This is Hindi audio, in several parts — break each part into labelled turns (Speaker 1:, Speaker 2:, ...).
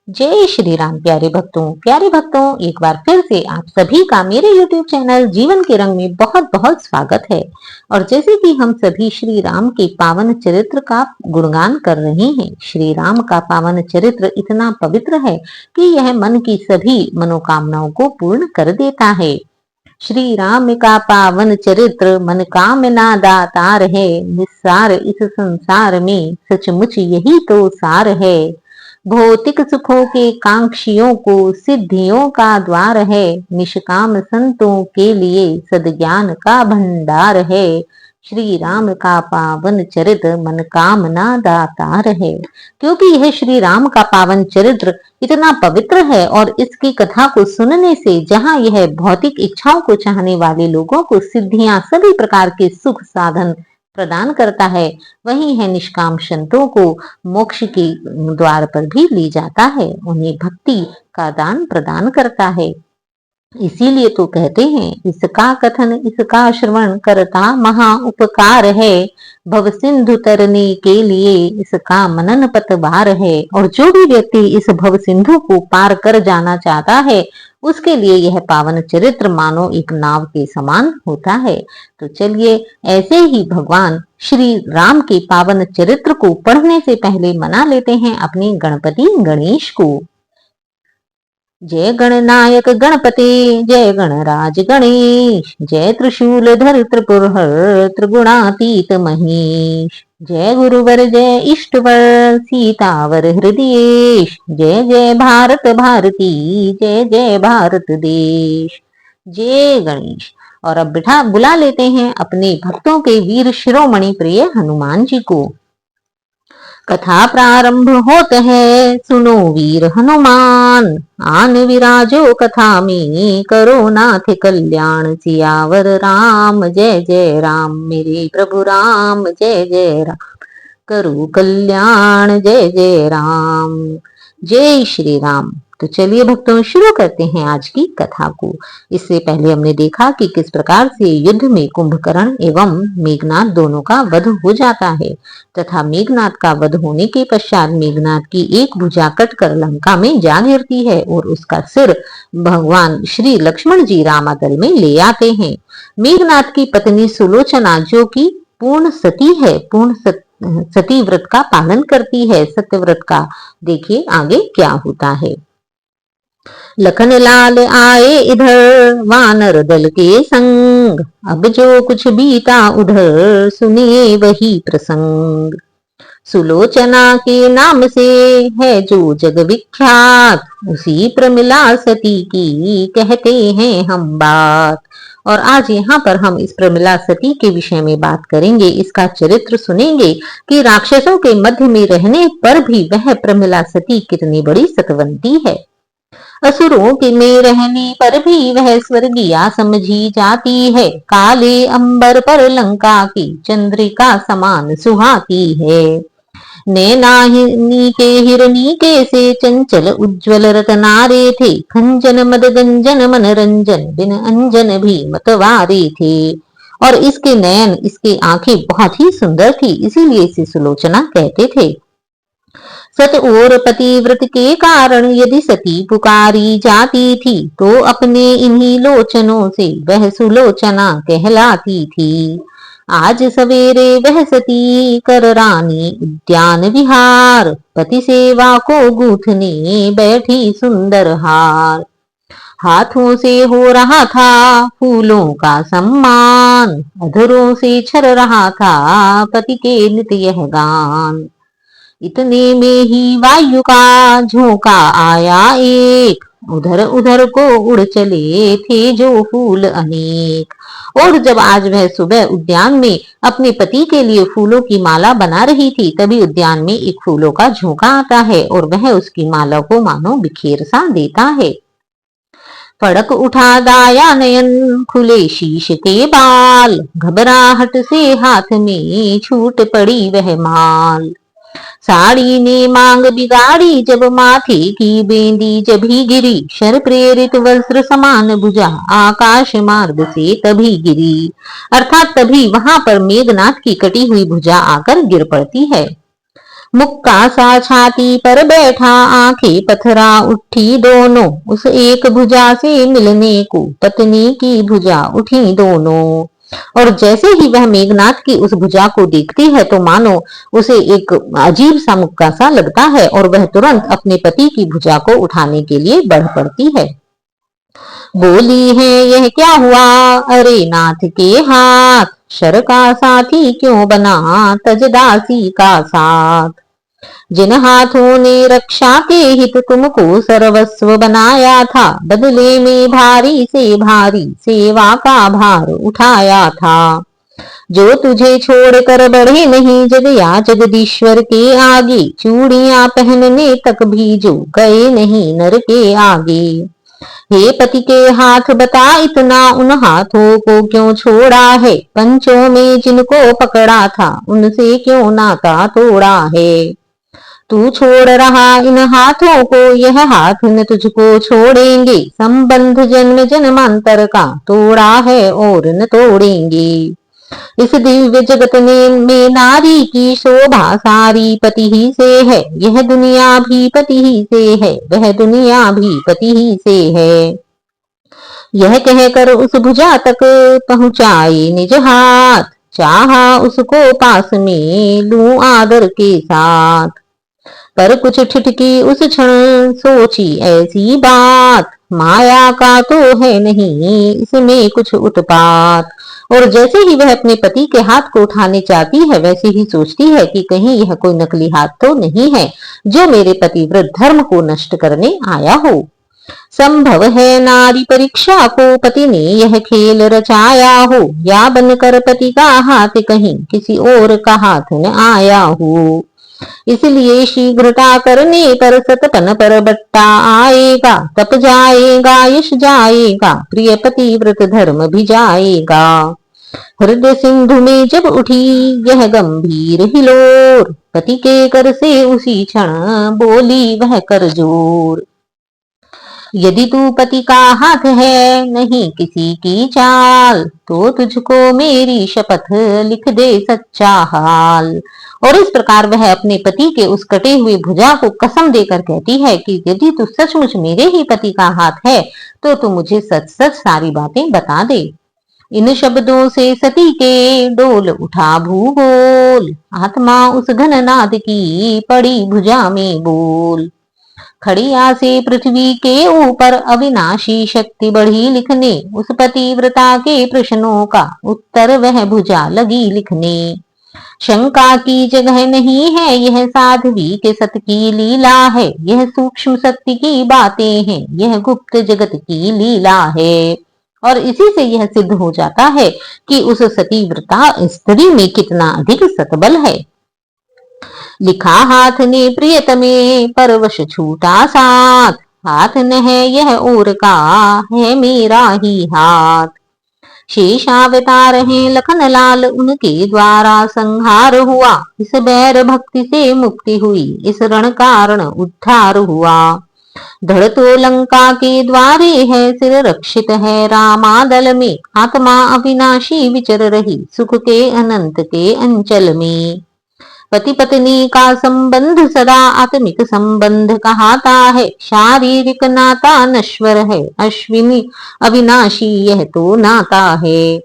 Speaker 1: जय श्री राम। प्यारे भक्तों, एक बार फिर से आप सभी का मेरे YouTube चैनल जीवन के रंग में बहुत बहुत स्वागत है। और जैसे कि हम सभी श्री राम के पावन चरित्र का गुणगान कर रहे हैं, श्री राम का पावन चरित्र इतना पवित्र है कि यह मन की सभी मनोकामनाओं को पूर्ण कर देता है। श्री राम का पावन चरित्र मन कामना दातार है, निस्सार इस संसार में सचमुच यही तो सार है। भौतिक सुखों के कांक्षियों को सिद्धियों का द्वार है, निष्काम संतों के लिए सद्ज्ञान का भंडार है। श्री राम का पावन चरित्र मन कामना दातार है। क्योंकि यह श्री राम का पावन चरित्र इतना पवित्र है और इसकी कथा को सुनने से जहां यह भौतिक इच्छाओं को चाहने वाले लोगों को सिद्धियां, सभी प्रकार के सुख साधन प्रदान करता है, वही है निष्काम संतों को मोक्ष के द्वार पर भी ले जाता है, उन्हें भक्ति का दान प्रदान करता है। इसीलिए तो कहते हैं, इसका कथन इसका श्रवण करता महा उपकार है, भव सिंधु तरने के लिए इसका मनन पतवार है। और जो भी व्यक्ति इस भव सिंधु को पार कर जाना चाहता है, उसके लिए यह पावन चरित्र मानो एक नाव के समान होता है। तो चलिए ऐसे ही भगवान श्री राम के पावन चरित्र को पढ़ने से पहले मना लेते हैं अपने गणपति गणेश को। जय गणनायक गणपति, जय गणराज गणेश, जय त्रिशूलधर त्रिपुरहर त्रिगुणातीत महेश, जय गुरुवर जय इष्टवर सीतावर हृदयेश, जय जय भारत भारती, जय जय भारत देश। जय गणेश। और अब बिठा बुला लेते हैं अपने भक्तों के वीर शिरोमणि प्रिय हनुमान जी को। कथा प्रारंभ होत है, सुनो वीर हनुमान, आन विराजो कथा में, करो नाथ कल्याण, सियावर राम जय जय राम, मेरे प्रभु राम जय जय राम, करो कल्याण जय जय राम। जय श्री राम। तो चलिए भक्तों, शुरू करते हैं आज की कथा को। इससे पहले हमने देखा कि किस प्रकार से युद्ध में कुंभकर्ण एवं मेघनाद दोनों का वध हो जाता है, तथा मेघनाद का वध होने के पश्चात मेघनाद की एक भुजा कटकर लंका में जा गिरती है और उसका सिर भगवान श्री लक्ष्मण जी रामादल में ले आते हैं। मेघनाद की पत्नी सुलोचना, जो कि पूर्ण सती है, सती व्रत का पालन करती है, सत्यव्रत का, देखिए आगे क्या होता है। लखन लाल आए इधर वानर दल के संग, अब जो कुछ बीता उधर सुनिए वही प्रसंग। सुलोचना के नाम से है जो जग विख्यात, उसी प्रमिला सती की कहते हैं हम बात। और आज यहाँ पर हम इस प्रमिला सती के विषय में बात करेंगे, इसका चरित्र सुनेंगे कि राक्षसों के मध्य में रहने पर भी वह प्रमिला सती कितनी बड़ी सतवंती है। असुरों के में रहने पर भी वह स्वर्गीया समझी जाती है, काले अंबर पर लंका की चंद्रिका समान सुहाती है। नैनाहिनी के हिरणी के से चंचल उज्ज्वल रतनारे थे, खंजन मद गंजन मनरंजन बिन अंजन भी मतवारे थे। और इसके नयन, इसके आंखें बहुत ही सुंदर थी, इसीलिए इसे सुलोचना कहते थे। सत और पतिव्रत के कारण यदि सती पुकारी जाती थी, तो अपने इन्हीं लोचनों से वह सुलोचना कहलाती थी। आज सवेरे वह सती कर रानी उद्यान विहार, पति सेवा को गूथने बैठी सुंदर हार। हाथों से हो रहा था फूलों का सम्मान, अधरों से छर रहा था पति के नित्य यह गान। इतने में ही वायु का झोंका आया एक, उधर उधर को उड़ चले थे जो फूल अनेक। और जब आज वह सुबह उद्यान में अपने पति के लिए फूलों की माला बना रही थी, तभी उद्यान में एक फूलों का झोंका आता है और वह उसकी माला को मानो बिखेर सा देता है। फड़क उठा दाया नयन, खुले शीश के बाल, घबराहट से हाथ में छूट पड़ी वह माल। साड़ी ने मांग बिगाड़ी जब माथे की बेंदी जभी गिरी, शर प्रेरित वस्त्र समान भुजा आकाश मार्ग से तभी गिरी। अर्थात तभी वहां पर मेघनाथ की कटी हुई भुजा आकर गिर पड़ती है। मुक्का सा छाती पर बैठा, आंखें पथरा उठी दोनों, उस एक भुजा से मिलने को पत्नी की भुजा उठी दोनों। और जैसे ही वह मेघनाथ की उस भुजा को देखती है तो मानो उसे एक अजीब सा मुक्का सा लगता है और वह तुरंत अपने पति की भुजा को उठाने के लिए बढ़ पड़ती है। बोली है यह क्या हुआ, अरे नाथ के हाथ, शर का साथी क्यों बना तजदासी का साथ। जिन हाथों ने रक्षा के हित तुमको सर्वस्व बनाया था, बदले में भारी से भारी सेवा का भार उठाया था। जो तुझे छोड़कर बढ़े नहीं जग या जगदीश्वर के आगे, चूड़ियां पहनने तक भी जो गए नहीं नर के आगे। हे पति के हाथ बता इतना उन हाथों को क्यों छोड़ा है, पंचों में जिनको पकड़ा था उनसे क्यों नाता तोड़ा है। तू छोड़ रहा इन हाथों को, यह हाथ न तुझको छोड़ेंगे, संबंध जन्म जन्मांतर का तोड़ा है और न तोड़ेंगे। इस दिव्य जगत में नारी की शोभा सारी पति ही से है, यह दुनिया भी पति ही से है, वह दुनिया भी पति ही से है। यह कहकर उस भुजा तक पहुंचाए निज हाथ, चाहा उसको पास में लूं आदर के साथ। पर कुछ ठिठकी उस क्षण सोची ऐसी बात, माया का तो है नहीं इसमें कुछ उत्पात। और जैसे ही वह अपने पति के हाथ को उठाने जाती है वैसे ही सोचती है कि कहीं यह कोई नकली हाथ तो नहीं है जो मेरे पतिव्रत धर्म को नष्ट करने आया हो। संभव है नारी परीक्षा को पति ने यह खेल रचाया हो, या बनकर पति का हाथ कहीं किसी और का हाथ न आया हो। इसलिए शीघ्रता करने पर सतपन पर बट्टा आएगा, तप जाएगा यश जाएगा, प्रिय पतिव्रत धर्म भी जाएगा। हृदय सिंधु में जब उठी यह गंभीर हिलोर, पति के कर से उसी क्षण बोली वह कर जोर। यदि तू पति का हाथ है नहीं किसी की चाल, तो तुझको मेरी शपथ लिख दे सच्चा हाल। और इस प्रकार वह अपने पति के उस कटे हुए भुजा को कसम देकर कहती है कि यदि तू सचमुच मेरे ही पति का हाथ है तो तू मुझे सच सच सारी बातें बता दे। इन शब्दों से सती के डोल उठा भूगोल, आत्मा उस घननाद की पड़ी भुजा में बोल। खड़िया से पृथ्वी के ऊपर अविनाशी शक्ति बढ़ी लिखने, उस पतिव्रता के प्रश्नों का उत्तर वह भुजा लगी लिखने। शंका की जगह नहीं है यह साध्वी के सत की लीला है, यह सूक्ष्म शक्ति की बातें हैं, यह गुप्त जगत की लीला है। और इसी से यह सिद्ध हो जाता है कि उस सतीव्रता स्त्री में कितना अधिक सतबल है। लिखा हाथ ने प्रियतमे परवश छूटा साथ, हाथ न है यह और का है मेरा ही हाथ। शेषावतार हैं लखन लाल उनके द्वारा संहार हुआ, इस बैर भक्ति से मुक्ति हुई, इस रण कारण उद्धार हुआ। धड़ तो लंका के द्वारे है, सिर रक्षित है रामादल में, आत्मा अविनाशी विचर रही सुख के अनंत के अंचल में। पति पत्नी का संबंध सदा आत्मिक संबंध कहाता है, शारीरिक नाता नश्वर है, अश्विनी अविनाशी यह तो नाता है।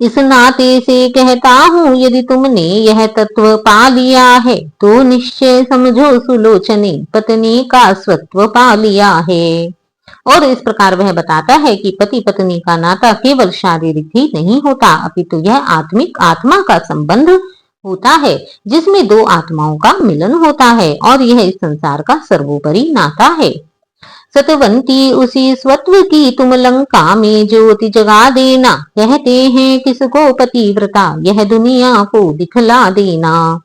Speaker 1: इस नाते से कहता हूँ यदि तुमने यह तत्व पा लिया है तो निश्चय समझो सुलोचने पत्नी का स्वत्व पा लिया है। और इस प्रकार वह बताता है कि पति पत्नी का नाता केवल शारीरिक ही नहीं होता अपितु यह आत्मिक आत्मा का संबंध होता है, जिसमें दो आत्माओं का मिलन होता है और यह इस संसार का सर्वोपरि नाता है। सतवंती उसी स्वत्व की तुम लंका में ज्योति जगा देना, कहते हैं किसको पतिव्रता यह दुनिया को दिखला देना।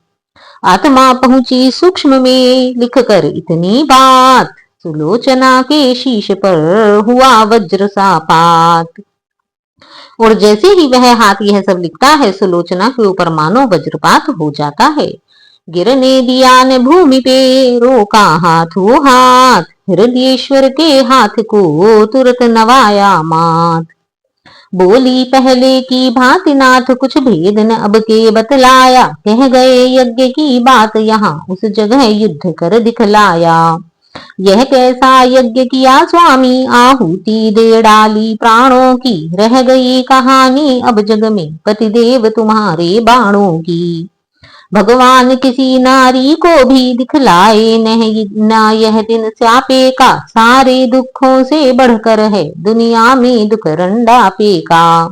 Speaker 1: आत्मा पहुंची सूक्ष्म में लिख कर इतनी बात, सुलोचना के शीश पर हुआ वज्र सा पात। और जैसे ही वह हाथ यह सब लिखता है सुलोचना के ऊपर मानो वज्रपात हो जाता है। गिरने दिया न भूमि पे रोका हाथों हाथ, हृदयेश्वर के हाथ को तुरंत नवाया मात। बोली पहले की भांति नाथ कुछ भेद न अब के बतलाया, कह गए यज्ञ की बात यहाँ उस जगह युद्ध कर दिखलाया। यह कैसा यज्ञ किया स्वामी, आहुति दे डाली प्राणों की, रह गई कहानी अब जग में पतिदेव तुम्हारे बाणों की। भगवान किसी नारी को भी दिखलाए नहीं ना यह दिन स्यापे का, सारे दुखों से बढ़कर है दुनिया में दुख रंडापे का।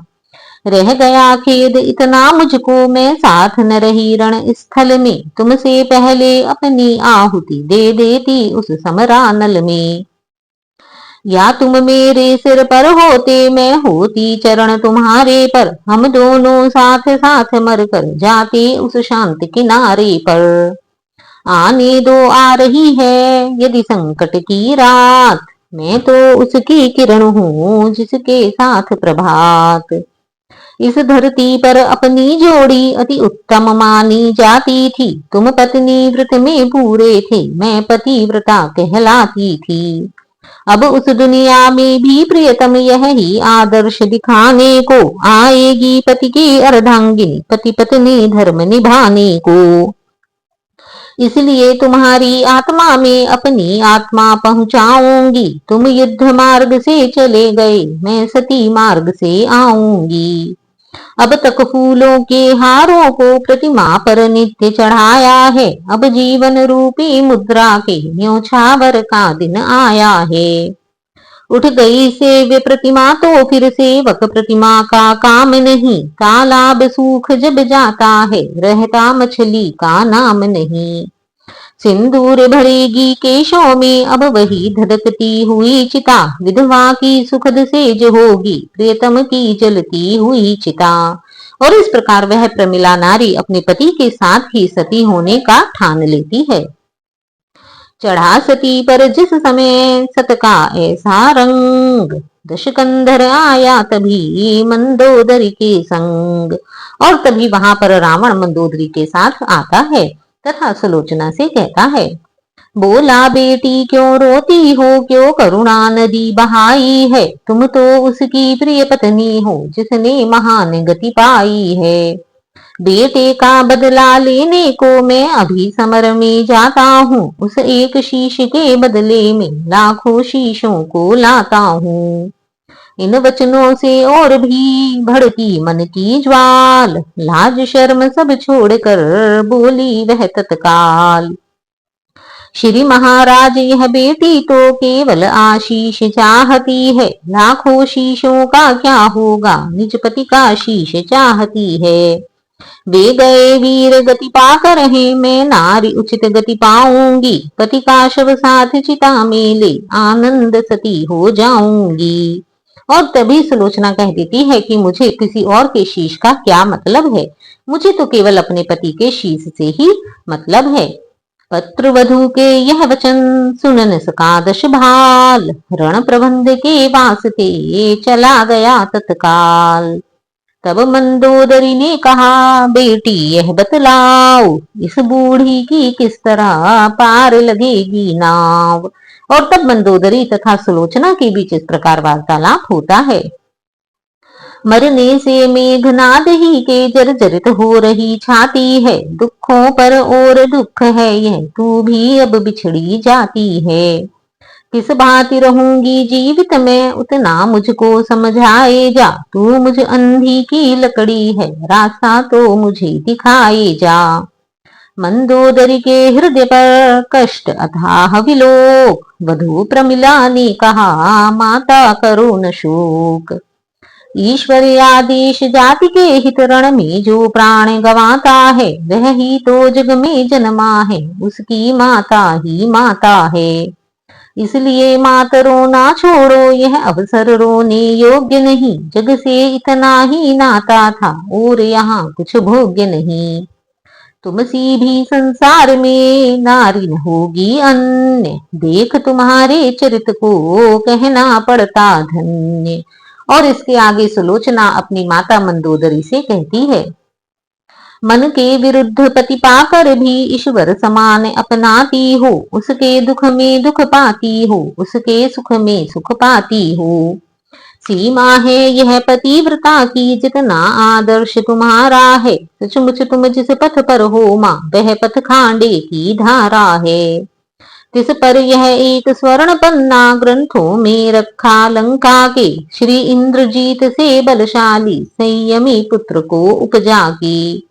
Speaker 1: रह गया खेद इतना मुझको, मैं साथ न रही रण स्थल में, तुमसे पहले अपनी आहुति दे देती उस समरानल में। या तुम मेरे सिर पर होते, मैं होती चरण तुम्हारे पर, हम दोनों साथ साथ मर कर जाते उस शांत किनारे पर। आने दो आ रही है यदि संकट की रात, मैं तो उसकी किरण हूँ जिसके साथ प्रभात। इस धरती पर अपनी जोड़ी अति उत्तम मानी जाती थी, तुम पत्नी व्रत में पूरे थे, मैं पतिव्रता कहलाती थी। अब उस दुनिया में भी प्रियतम यह ही आदर्श दिखाने को आएगी, पति की अर्धांगिनी पति पत्नी धर्म निभाने को। इसलिए तुम्हारी आत्मा में अपनी आत्मा पहुंचाऊंगी, तुम युद्ध मार्ग से चले गए, मैं सती मार्ग से आऊंगी। अब तक फूलों के हारों को प्रतिमा पर नित्य चढ़ाया है, अब जीवन रूपी मुद्रा के न्योछावर का दिन आया है। उठ गई सेव्य प्रतिमा तो फिर सेवक प्रतिमा का काम नहीं, तालाब सूख जब जाता है रहता मछली का नाम नहीं। सिंदूर भरेगी केशों में अब वही धधकती हुई चिता, विधवा की सुखद सेज होगी प्रियतम की जलती हुई चिता। और इस प्रकार वह प्रमिला नारी अपने पति के साथ ही सती होने का ठान लेती है। चढ़ा सती पर जिस समय सत का ऐसा रंग, दशकंधर आया तभी मंदोदरी के संग। और तभी वहां पर रावण मंदोदरी के साथ आता है तथा सुलोचना से कहता है, बोला बेटी क्यों रोती हो, क्यों करुणा नदी बहाई है, तुम तो उसकी प्रिय पत्नी हो जिसने महान गति पाई है। बेटे का बदला लेने को मैं अभी समर में जाता हूँ, उस एक शीश के बदले में लाखों शीशों को लाता हूँ। इन वचनों से और भी भड़की मन की ज्वाल, लाज शर्म सब छोड़कर बोली वह तत्काल, श्री महाराज यह बेटी तो केवल आशीष चाहती है, लाखों शीशों का क्या होगा निज पति का शीश चाहती है। वे गए वीर गति पाकर है, मैं नारी उचित गति पाऊंगी, पति का शव साथ चिता में ले आनंद सती हो जाऊंगी। और तभी सुलोचना कह देती है कि मुझे किसी और के शीश का क्या मतलब है, मुझे तो केवल अपने पति के शीश से ही मतलब है। पत्र वधु के यह वचन सुनन सका दश भाल, रण प्रबंध के वास्ते चला गया तत्काल। तब मंदोदरी ने कहा, बेटी यह बतलाओ, इस बूढ़ी की किस तरह पार लगेगी नाव। और तब मंदोदरी तथा सुलोचना के बीच इस प्रकार वार्तालाप होता है। मरने से मेघनाद ही के जर्जरित हो रही छाती है, दुखों पर और दुख है यह तू भी अब बिछड़ी जाती है। किस भांति रहूंगी जीवित मैं उतना मुझको समझाए जा, तू मुझ अंधी की लकड़ी है रास्ता तो मुझे दिखाए जा। मंदोदरी के हृदय पर कष्ट अथाह विलोक, वधू प्रमिला ने कहा माता करो न शोक। ईश्वर आदेश जाति के हित रण में जो प्राण गवाता है, वह ही तो जग में जन्मा है उसकी माता ही माता है। इसलिए मात रोना छोड़ो, यह अवसर रोने योग्य नहीं, जग से इतना ही नाता था और यहाँ कुछ भोग्य नहीं। तुमसी भी संसार में नारी न होगी अन्य, देख तुम्हारे चरित को कहना पड़ता धन्य। और इसके आगे सुलोचना अपनी माता मंदोदरी से कहती है, मन के विरुद्ध पति पाकर भी ईश्वर समान अपनाती हो, उसके दुख में दुख पाती हो, उसके सुख में सुख पाती हो। सीमा है यह पतिव्रता की, जितना आदर्श तुम्हारा है, सचमुच तुम जिस पथ पर हो माँ, वह पथ खांडे की धारा है। तिस पर यह एक स्वर्ण पन्ना, ग्रंथों में रखा लंका के, श्री इंद्रजीत से बलशाली, संयमी पुत्र को उपजा की।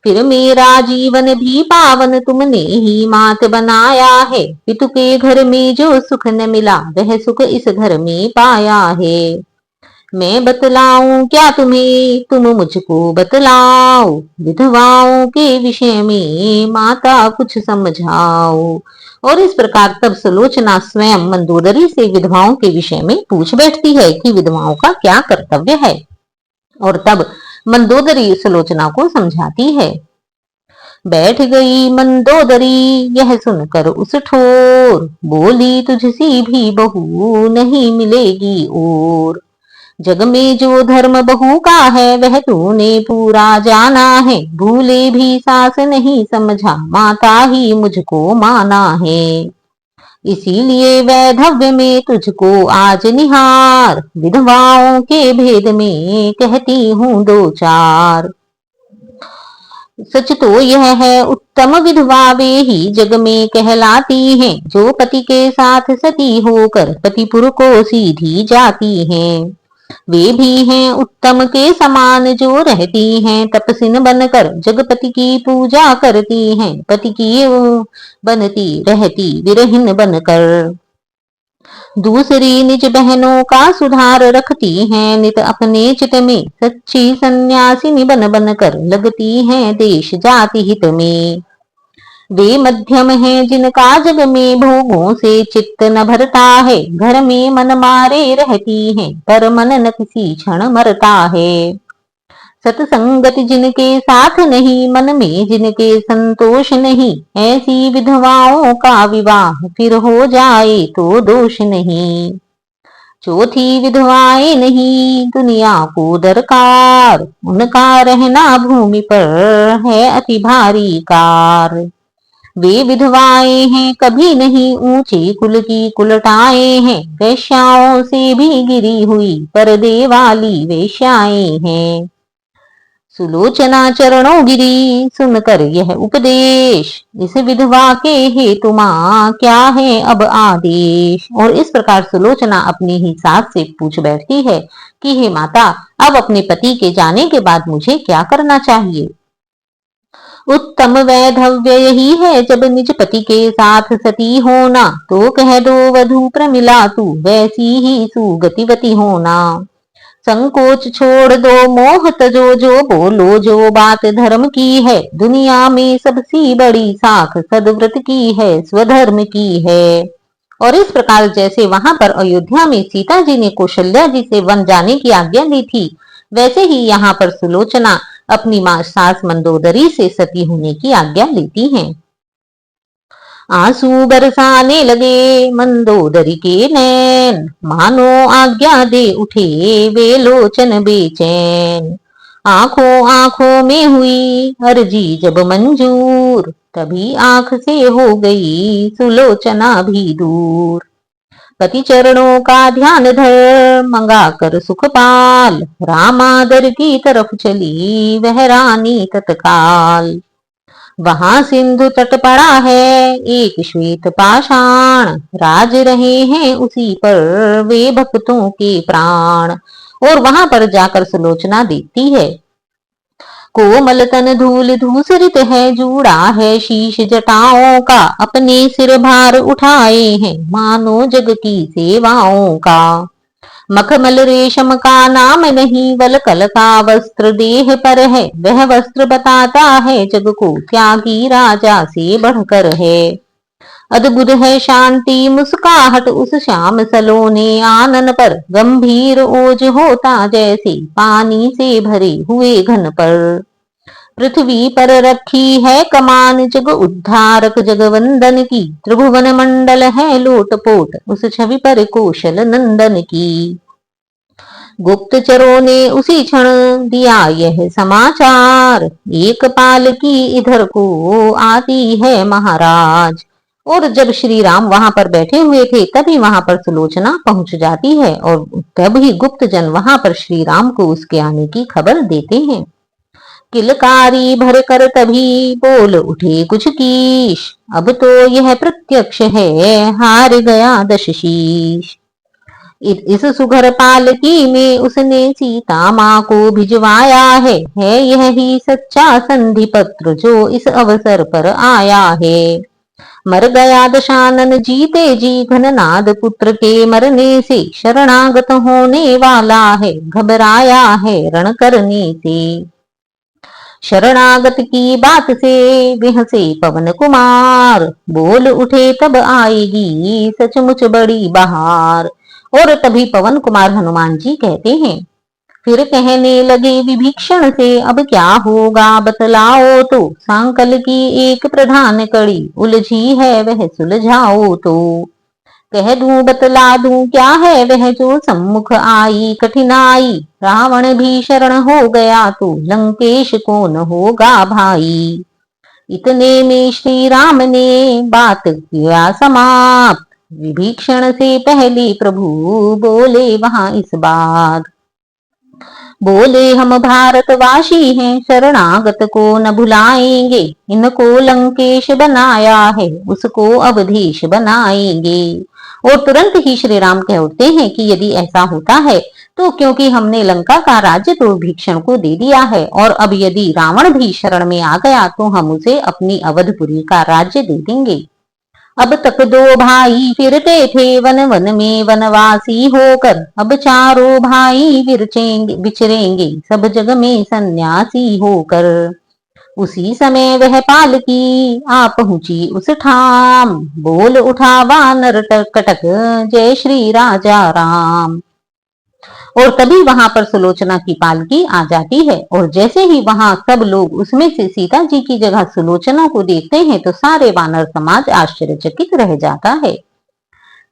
Speaker 1: फिर मेरा जीवन भी पावन तुमने ही मात बनाया है, पितु के घर में जो सुख न मिला, वह सुख इस घर में पाया है। मैं बतलाऊं क्या तुम्हें, तुम मुझको बतलाओ, विधवाओं के विषय में माता कुछ समझाओ। और इस प्रकार तब सुलोचना स्वयं मंदोदरी से विधवाओं के विषय में पूछ बैठती है कि विधवाओं का क्या कर्तव्य है, और तब मंदोदरी सुलोचना को समझाती है। बैठ गई मंदोदरी यह सुनकर उस ठोर, बोली तुझसी भी बहू नहीं मिलेगी और। जग में जो धर्म बहू का है, वह तूने पूरा जाना है, भूले भी सास नहीं समझा, माता ही मुझको माना है। इसीलिए वैधव्य में तुझको आज निहार, विधवाओं के भेद में कहती हूँ दो चार। सच तो यह है उत्तम विधवा वे ही जग में कहलाती हैं, जो पति के साथ सती होकर पतिपुर को सीधी जाती हैं। वे भी हैं उत्तम के समान, जो रहती हैं तपस्विन बनकर, जगपति की पूजा करती हैं, पति की बनती रहती विरहीन बनकर। दूसरी निज बहनों का सुधार रखती हैं, नित अपने चित में सच्ची सन्यासिनी बन बन कर लगती हैं देश जाति हित में। वे मध्यम हैं जिनका जग में भोगों से चित्त न भरता है, घर में मन मारे रहती हैं, पर मन न किसी क्षण मरता है। सतसंगति जिनके साथ नहीं, मन में जिनके संतोष नहीं, ऐसी विधवाओं का विवाह फिर हो जाए तो दोष नहीं। चौथी विधवाएं नहीं दुनिया को दरकार, उनका रहना भूमि पर है अति भारी कार। वे विधवाएं हैं कभी नहीं ऊंचे कुल की कुलटाएं हैं, वैश्याओं से भी गिरी हुई पर्दे वाली वेश्याएं हैं। सुलोचना चरणों गिरी सुनकर यह उपदेश, इस विधवा के हेतु मां क्या है अब आदेश। और इस प्रकार सुलोचना अपनी ही सास से पूछ बैठती है कि हे माता, अब अपने पति के जाने के बाद मुझे क्या करना चाहिए। उत्तम वैधव्य यही है जब निज पति के साथ सती होना, तो कह दो वधू प्रमिला तू वैसी ही सुगतिवती होना। संकोच छोड़ दो मोह तजो, जो बोलो जो बात धर्म की है, दुनिया में सबसे बड़ी साख सदव्रत की है, स्वधर्म की है। और इस प्रकार जैसे वहां पर अयोध्या में सीता जी ने कौशल्या जी से वन जाने की आज्ञा ली थी, वैसे ही यहाँ पर सुलोचना अपनी मां सास मंदोदरी से सती होने की आज्ञा लेती हैं। आंसू बरसाने लगे मंदोदरी के नैन, मानो आज्ञा दे उठे वे लोचन बेचैन। आंखों आंखों में हुई अर्जी जब मंजूर, तभी आंख से हो गई सुलोचना भी दूर। पति चरणों का ध्यान धर मंगा कर सुखपाल, रामादर की तरफ चली वह रानी तत्काल। वहां सिंधु तट पड़ा है एक श्वेत पाषाण, राज रहे हैं उसी पर वे भक्तों के प्राण। और वहां पर जाकर सुलोचना देखती है, कोमल तन धूल धूसरित है, जूड़ा है शीश जटाओं का, अपने सिर भार उठाए हैं मानो जग की सेवाओं का। मखमल रेशम का नाम नहीं, वलकल का वस्त्र देह पर है, वह वस्त्र बताता है जग को त्यागी राजा से बढ़कर है। अद्भुत है शांति मुस्काहट उस श्याम सलोने आनन पर, गंभीर ओज होता जैसे पानी से भरे हुए घन पर। पृथ्वी पर रखी है कमान जग उद्धारक जगवंदन की, त्रिभुवन मंडल है लोटपोट उस छवि पर कौशल नंदन की। गुप्तचरों ने उसी क्षण दिया यह समाचार, एक पाल की इधर को आती है महाराज। और जब श्री राम वहां पर बैठे हुए थे तभी वहां पर सुलोचना पहुंच जाती है और तभी गुप्त जन वहां पर श्री राम को उसके आने की खबर देते हैं। किलकारी भर कर तभी बोल उठे कुछ कीश, अब तो यह प्रत्यक्ष है हार गया दश शीश। इस सुघर पालकी में उसने सीता माँ को भिजवाया है यह ही सच्चा संधि पत्र जो इस अवसर पर आया है। मर गया दशानन जीते जी घननाद पुत्र के मरने से, शरणागत होने वाला है घबराया है रण करने से। शरणागत की बात से बिहसे पवन कुमार, बोल उठे तब आएगी सचमुच बड़ी बहार। और तभी पवन कुमार हनुमान जी कहते हैं, फिर कहने लगे विभीषण से अब क्या होगा बतलाओ तो, सांकल की एक प्रधान कड़ी उलझी है वह सुलझाओ तो। कह दूं बतला दूं क्या है वह जो सम्मुख आई कठिनाई, रावण भी शरण हो गया तो लंकेश कौन होगा भाई। इतने में श्री राम ने बात किया समाप्त, विभीषण से पहले प्रभु बोले वहां इस बात। बोले हम भारतवासी हैं शरणागत को न भुलाएंगे, इनको लंकेश बनाया है उसको अवधेश बनाएंगे। और तुरंत ही श्री राम कह उठते हैं कि यदि ऐसा होता है तो क्योंकि हमने लंका का राज्य तो भीषण को दे दिया है, और अब यदि रावण भी शरण में आ गया तो हम उसे अपनी अवधपुरी का राज्य दे देंगे। अब तक दो भाई फिरते थे वन वन में वनवासी होकर, अब चारों भाई बिछरेंगे सब जग में सन्यासी होकर। उसी समय वह पालकी आ पहुंची उस ठाम, बोल उठा वानर कटक जय श्री राजा राम। और तभी वहां पर सुलोचना की पालकी आ जाती है, और जैसे ही वहां सब लोग उसमें से सीता जी की जगह सुलोचना को देखते हैं तो सारे वानर समाज आश्चर्यचकित रह जाता है।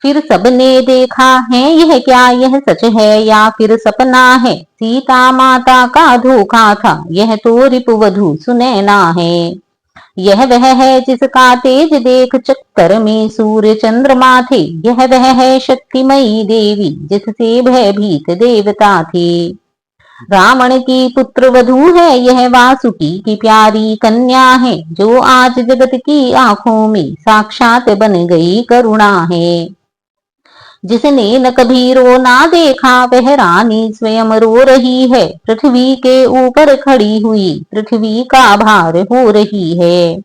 Speaker 1: फिर सबने देखा है यह क्या, यह सच है या फिर सपना है, सीता माता का धोखा था यह तो रिपुवधू सुनैना है। यह वह है जिसका तेज देख चक्कर में सूर्य चंद्रमा थे, यह वह है शक्तिमयी देवी जिससे भयभीत देवता थे। रावण की पुत्र वधू है यह वासुकी की प्यारी कन्या है, जो आज जगत की आंखों में साक्षात बन गई करुणा है। जिसने न कभी रोना देखा वह रानी स्वयं रो रही है, पृथ्वी के ऊपर खड़ी हुई पृथ्वी का भार हो रही है।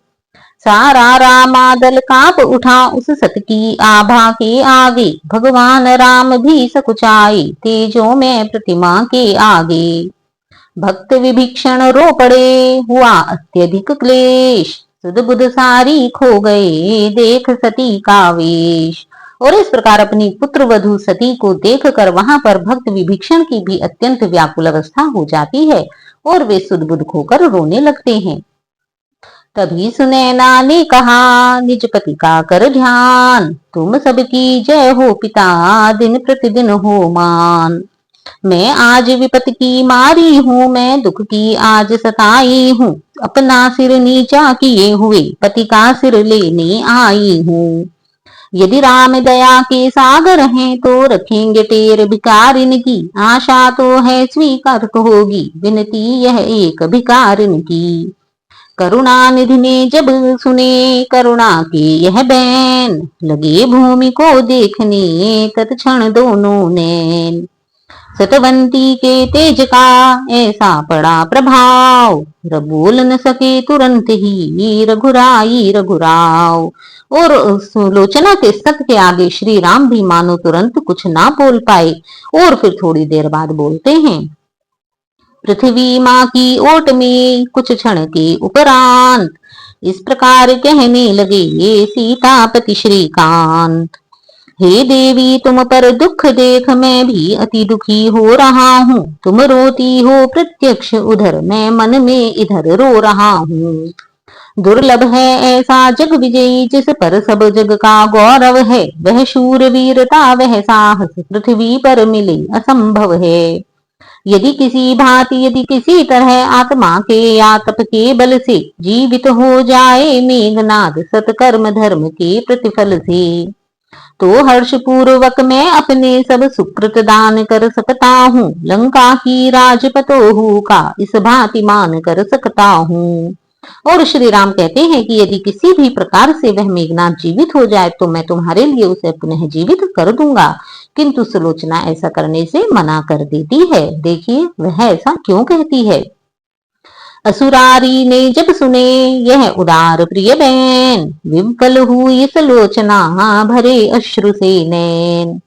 Speaker 1: सारा रामादल कांप उठा उस सत की आभा के आगे, भगवान राम भी सकुचाए तेजों में प्रतिमा के आगे। भक्त विभीषण रो पड़े हुआ अत्यधिक क्लेश, सुध बुध सारी खो गए देख सती का वेश। और इस प्रकार अपनी पुत्र वधू सती को देखकर वहां पर भक्त विभीषण की भी अत्यंत व्याकुल अवस्था हो जाती है और वे सुध बुध खोकर रोने लगते हैं। तभी सुनैना ने कहा निज पति का कर ध्यान, तुम सबकी जय हो पिता दिन प्रतिदिन हो मान। मैं आज विपत्ति की मारी हूँ, मैं दुख की आज सताई हूँ, अपना सिर नीचा किए हुए पति का सिर लेने आई हूँ। यदि राम दया के सागर हैं तो रखेंगे टेर भिकारिन की, आशा तो है स्वीकार होगी विनती यह एक भिकारिन की। करुणा निधि ने जब सुने करुणा के यह बैन, लगे भूमि को देखने तत्क्षण दोनों नैन। सतवंती के तेज का ऐसा पड़ा प्रभाव, बोल न सके तुरंत ही रघुराई रघुराव। और सुलोचना के सत के आगे श्री राम भी मानो तुरंत कुछ ना बोल पाए, और फिर थोड़ी देर बाद बोलते हैं। पृथ्वी माँ की ओट में कुछ क्षण के उपरांत, इस प्रकार कहने लगे सीतापति श्रीकांत। हे देवी तुम पर दुख देख मैं भी अति दुखी हो रहा हूँ, तुम रोती हो प्रत्यक्ष उधर मैं मन में इधर रो रहा हूँ। दुर्लभ है ऐसा जग विजयी जिस पर सब जग का गौरव है, वह शूर वीरता वह साहस पृथ्वी पर मिले असंभव है। यदि किसी भांति यदि किसी तरह आत्मा के या तप के बल से जीवित हो जाए मेघनाद सत्कर्म धर्म के प्रतिफल से, तो हर्ष पूर्वक मैं अपने सब सुकृत दान कर सकता हूँ, लंका की राजपतोहू का इस भांति मान कर सकता हूँ। और श्री राम कहते हैं कि यदि किसी भी प्रकार से वह मेघनाथ जीवित हो जाए तो मैं तुम्हारे लिए उसे पुनः जीवित कर दूंगा, किंतु सुलोचना ऐसा करने से मना कर देती है। देखिए वह ऐसा क्यों कहती है। असुरारी ने जब सुने यह उदार प्रिय बैन, विकल हुई सलोचना भरे अश्रु से नैन।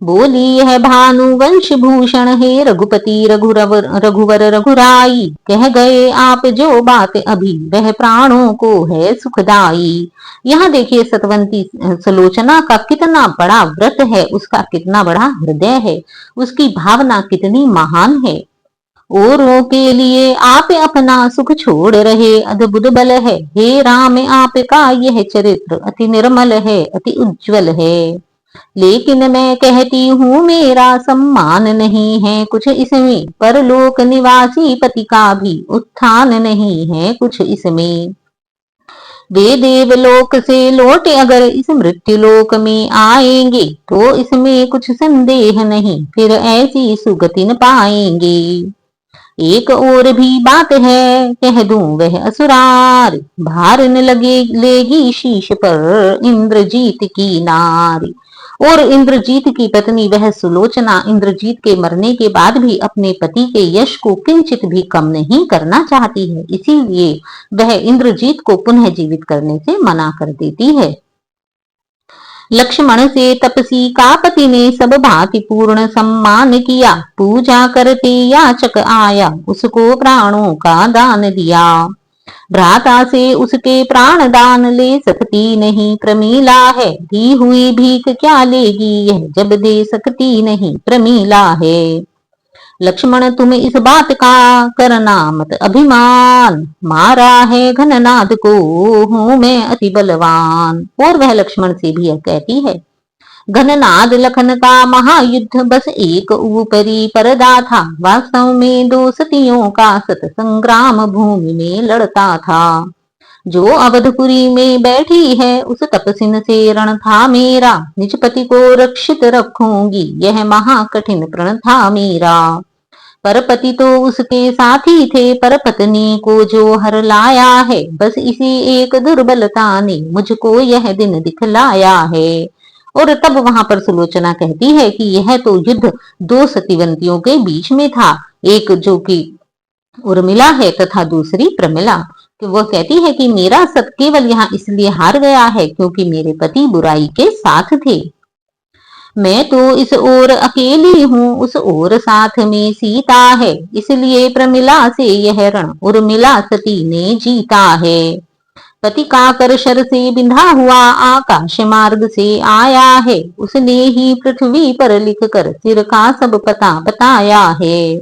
Speaker 1: बोली यह भानु वंश भूषण है रघुपति रघुवर रघुराई, कह गए आप जो बात अभी वह प्राणों को है सुखदाई। यहाँ देखिए सतवंती सलोचना का कितना बड़ा व्रत है, उसका कितना बड़ा हृदय है, उसकी भावना कितनी महान है। औरों के लिए आप अपना सुख छोड़ रहे अद्भुत बल है, हे राम आपका यह चरित्र अति निर्मल है अति उज्जवल है। लेकिन मैं कहती हूँ मेरा सम्मान नहीं है कुछ इसमें, परलोक निवासी पति का भी उत्थान नहीं है कुछ इसमें। वे देवलोक से लौटे अगर इस मृत्यु लोक में आएंगे, तो इसमें कुछ संदेह नहीं फिर ऐसी सुगति न पाएंगे। एक और भी बात है कह दूं वह असुरार, भार न लगे लेगी शीश पर इंद्रजीत की नारी। और इंद्रजीत की पत्नी वह सुलोचना इंद्रजीत के मरने के बाद भी अपने पति के यश को किंचित भी कम नहीं करना चाहती है, इसीलिए वह इंद्रजीत को पुनः जीवित करने से मना कर देती है। लक्ष्मण से तपसी का पति ने सब भांति पूर्ण सम्मान किया, पूजा करते याचक आया उसको प्राणों का दान दिया। भ्राता से उसके प्राण दान ले सकती नहीं प्रमीला है, दी हुई भीख क्या लेगी यह जब दे सकती नहीं प्रमीला है। लक्ष्मण तुम इस बात का करना मत अभिमान, मारा है घननाद को हूं मैं अति बलवान। और वह लक्ष्मण से भी यह कहती है, घननाद लखन का महायुद्ध बस एक ऊपरी पर्दा था, वास्तव में दो सतियों का सत संग्राम भूमि में लड़ता था। जो अवधपुरी में बैठी है उस तपसिन से रण था मेरा, निज पति को रक्षित रखूंगी यह महाकठिन प्रण था मेरा। पर पति तो उसके साथी थे, पर पत्नी को जो हर लाया है, बस इसी एक दुर्बलता ने मुझको यह दिन दिखलाया है। और तब वहां पर सुलोचना कहती है कि यह तो युद्ध दो सतीवंतियों के बीच में था, एक जो कि उर्मिला है तथा दूसरी प्रमिला। कि वह कहती है कि मेरा सत केवल यहाँ इसलिए हार गया है क्योंकि मेरे पति बुराई के साथ थे। मैं तो इस ओर अकेली हूँ, उस ओर साथ में सीता है, इसलिए प्रमिला से यह रण उर्मिला सती ने जीता है। पति का कर शर से बिंधा हुआ आकाश मार्ग से आया है, उसने ही पृथ्वी पर लिख कर सिर का सब पता बताया है।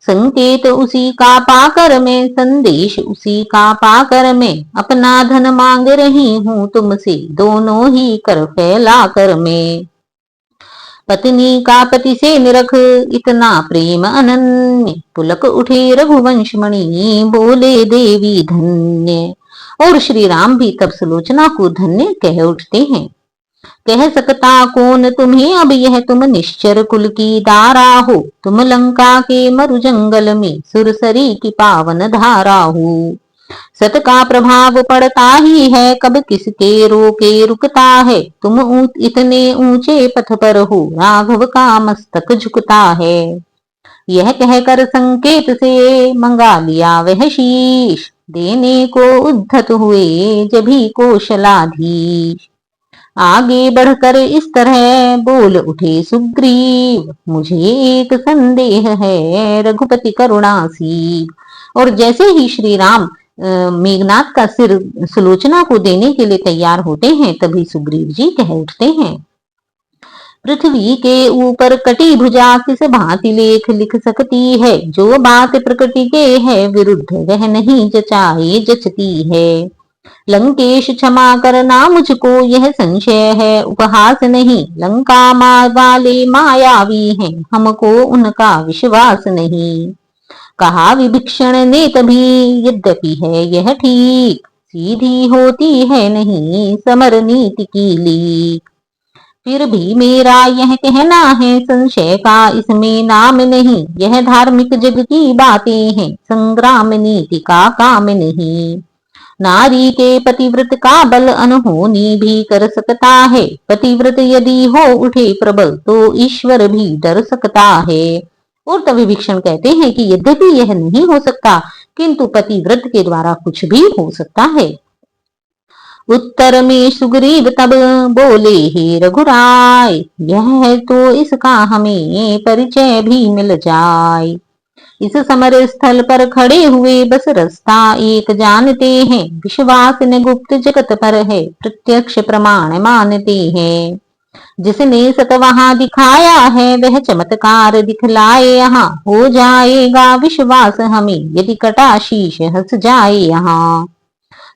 Speaker 1: संकेत उसी का पाकर मैं, संदेश उसी का पाकर मैं, अपना धन मांग रही हूँ तुमसे दोनों ही कर फैला कर मैं। पत्नी का पति से निरख इतना प्रेम अनन्य, पुलक उठे रघुवंश मणि बोले देवी धन्य। और श्री राम भी तब सुलोचना को धन्य कह उठते हैं। कह सकता कौन तुम्हें अब यह तुम निश्चर कुल की दारा हो, तुम लंका के मरु जंगल में सुरसरी की पावन धारा हो। सत का प्रभाव पड़ता ही है कब किसके रोके रुकता है, तुम इतने ऊंचे पथ पर हो राघव का मस्तक झुकता है। यह कहकर संकेत से मंगा लिया वह शीश, देने को उद्धत हुए जभी कौशलाधीश। आगे बढ़कर इस तरह बोल उठे सुग्रीव, मुझे एक संदेह है रघुपति करुणासीव। और जैसे ही श्री राम मेघनाथ का सिर सुलोचना को देने के लिए तैयार होते हैं, तभी सुग्रीव जी कह उठते हैं, पृथ्वी के ऊपर कटी भुजा किस भांति लेख लिख सकती है, जो बात प्रकृति के है विरुद्ध वह नहीं जचाए जचती है। लंकेश क्षमा करना मुझको यह संशय है उपहास नहीं, लंका वाले मायावी हैं हमको उनका विश्वास नहीं। कहा विभीषण ने तभी यद्यपि है यह ठीक, सीधी होती है नहीं समर नीति की लीक। फिर भी मेरा यह कहना है संशय का इसमें नाम नहीं, यह धार्मिक जग की बातें हैं संग्राम नीति का काम नहीं। नारी के पतिव्रत का बल अनहोनी भी कर सकता है, पतिव्रत यदि हो उठे प्रबल तो ईश्वर भी डर सकता है। और तभी विभीषण कहते हैं कि यद्यपि यह नहीं हो सकता किंतु पतिव्रत के द्वारा कुछ भी हो सकता है। उत्तर में सुग्रीव तब बोले हे रघुराय, यह है तो इसका हमें परिचय भी मिल जाए। इस समर स्थल पर खड़े हुए बस रास्ता एक जानते हैं, विश्वास ने गुप्त जगत पर है प्रत्यक्ष प्रमाण मानते हैं। जिसने सत वहां दिखाया है वह चमत्कार दिखलाए यहाँ, हो जाएगा विश्वास हमें यदि कटा शीश हंस जाए यहाँ।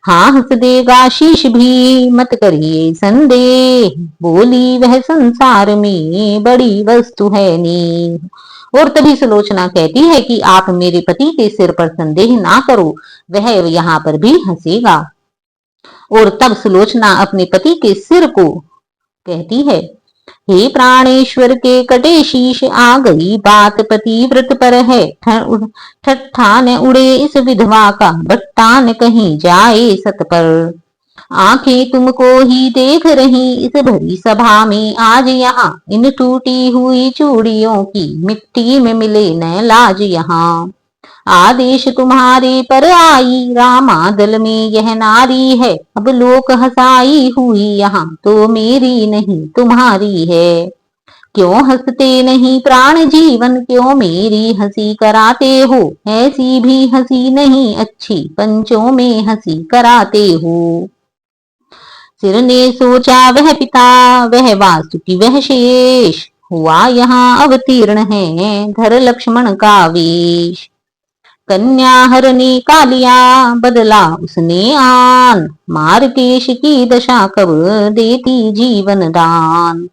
Speaker 1: हाँ हंस देगा शीश भी मत करिए संदेह, बोली वह संसार में बड़ी वस्तु है नी। और तभी सुलोचना कहती है कि आप मेरे पति के सिर पर संदेह ना करो, वह यहाँ पर भी हंसेगा। और तब सुलोचना अपने पति के सिर को कहती है, हे प्राणेश्वर के कटे शीश आ गई बात पतिव्रत पर है, ठट्ठा न उड़े इस विधवा का बट्टा न कहीं जाए सत पर। आंखें तुमको ही देख रही इस भरी सभा में आज यहाँ, इन टूटी हुई चूड़ियों की मिट्टी में मिले न लाज यहाँ। आदेश तुम्हारे पर आई रामादल में यह नारी है, अब लोक हंसाई हुई यहाँ तो मेरी नहीं तुम्हारी है। क्यों हंसते नहीं प्राण जीवन क्यों मेरी हंसी कराते हो, ऐसी भी हंसी नहीं अच्छी पंचों में हंसी कराते हो। सिर ने सोचा वह पिता वह वासुकी वह शेष, हुआ यहाँ अवतीर्ण है धर लक्ष्मण का वेश। कन्या हरने का लिया बदला उसने आन, मारकेश की दशा कब देती जीवन दान।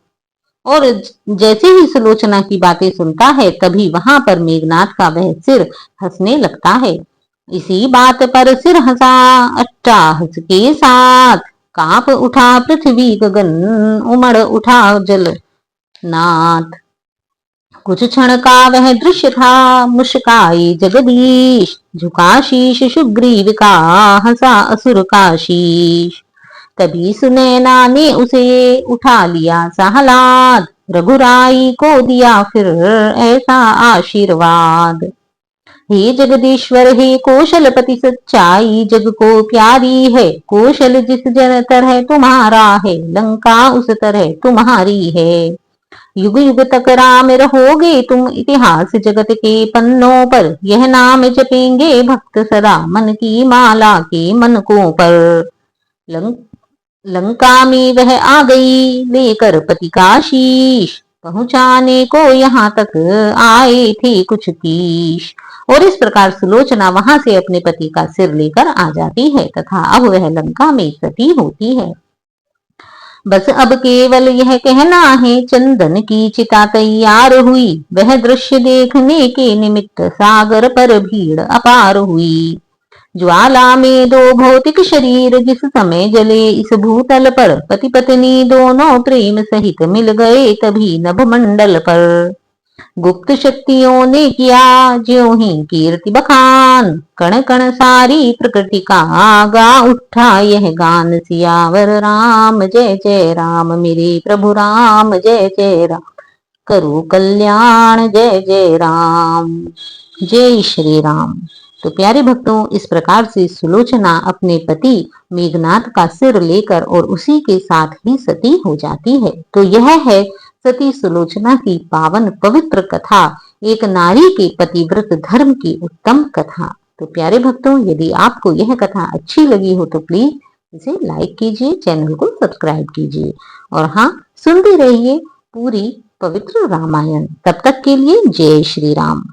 Speaker 1: और जैसे ही सुलोचना की बातें सुनता है तभी वहां पर मेघनाथ का वह सिर हंसने लगता है। इसी बात पर सिर हंसा अट्टाहस के साथ, कांप उठा पृथ्वी गगन उमड़ उठा जल नाथ। कुछ क्षण का वह दृश्य था मुस्काई जगदीश, झुका शीश सुग्रीव का हंसा असुर का शीश। तभी सुनैना ने उसे उठा लिया सहलाद, रघुराई को दिया फिर ऐसा आशीर्वाद। हे जगदीश्वर हे कौशलपति सच्चाई जग को प्यारी है, कौशल जिस जन तरह तुम्हारा है लंका उस तरह तुम्हारी है। युग युग तक राम रहोगे तुम इतिहास जगत के पन्नों पर, यह नाम जपेंगे भक्त सदा मन की माला के मनकों पर। लंका में वह आ गई लेकर पति का शीश, पहुंचाने को यहाँ तक आए थे कुछ कीश। और इस प्रकार सुलोचना वहां से अपने पति का सिर लेकर आ जाती है तथा अब वह लंका में सती होती है। बस अब केवल यह कहना है चंदन की चिता तैयार हुई, वह दृश्य देखने के निमित्त सागर पर भीड़ अपार हुई। ज्वाला में दो भौतिक शरीर जिस समय जले इस भूतल पर, पति पत्नी दोनों प्रेम सहित मिल गए तभी नभमंडल पर। गुप्त शक्तियों ने किया ज्यों ही कीर्ति बखान, कण कण सारी प्रकृति का गा उठा यह गान। सियावर राम जय जय राम मेरे प्रभु राम जय जय राम, करो कल्याण जय जय राम। जय श्री राम। तो प्यारे भक्तों इस प्रकार से सुलोचना अपने पति मेघनाथ का सिर लेकर और उसी के साथ ही सती हो जाती है। तो यह है सती सुलोचना की पावन पवित्र कथा, एक नारी के पतिव्रत धर्म की उत्तम कथा। तो प्यारे भक्तों यदि आपको यह कथा अच्छी लगी हो तो प्लीज इसे लाइक कीजिए, चैनल को सब्सक्राइब कीजिए और हाँ सुनते रहिए पूरी पवित्र रामायण। तब तक के लिए जय श्री राम।